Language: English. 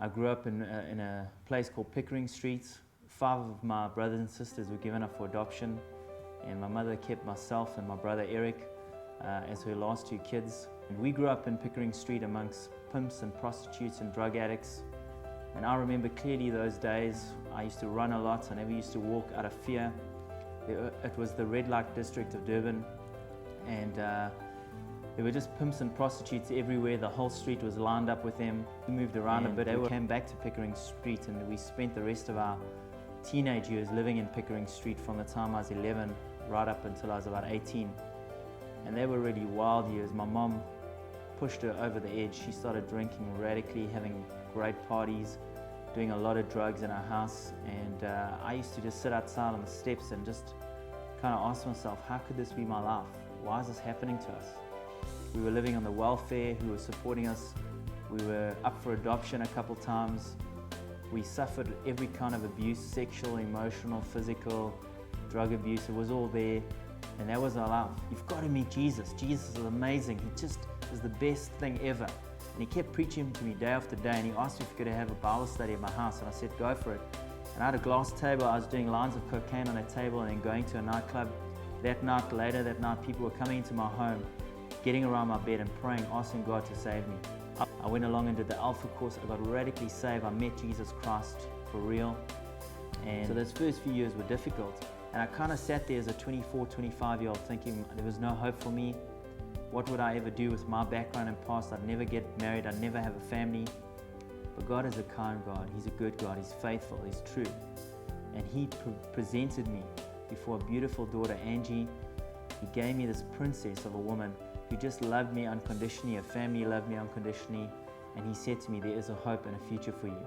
I grew up in a place called Pickering Street. 5 of my brothers and sisters were given up for adoption, and my mother kept myself and my brother Eric as her last 2 kids. And we grew up in Pickering Street amongst pimps and prostitutes and drug addicts. And I remember clearly those days. I used to run a lot. I never used to walk out of fear. It was the red light district of Durban, and there were just pimps and prostitutes everywhere. The whole street was lined up with them. We moved around a bit. We came back to Pickering Street, and we spent the rest of our teenage years living in Pickering Street from the time I was 11 right up until I was about 18. And they were really wild years. My mom pushed her over the edge. She started drinking radically, having great parties, doing a lot of drugs in our house. And I used to just sit outside on the steps and just kind of ask myself, how could this be my life? Why is this happening to us? We were living on the welfare, who was supporting us. We were up for adoption a couple times. We suffered every kind of abuse, sexual, emotional, physical, drug abuse. It was all there, and that was our life. You've got to meet Jesus. Jesus is amazing. He just is the best thing ever. And he kept preaching to me day after day, and he asked me if he could have a Bible study at my house, and I said, go for it. And I had a glass table. I was doing lines of cocaine on a table and then going to a nightclub. Later that night, people were coming into my home, getting around my bed and praying, asking God to save me. I went along and did the Alpha course. I got radically saved. I met Jesus Christ for real. And so those first few years were difficult. And I kind of sat there as a 24, 25-year-old thinking there was no hope for me. What would I ever do with my background and past? I'd never get married. I'd never have a family. But God is a kind God. He's a good God. He's faithful. He's true. And He presented me before a beautiful daughter, Angie. He gave me this princess of a woman who just loved me unconditionally. Her family loved me unconditionally. And He said to me, there is a hope and a future for you.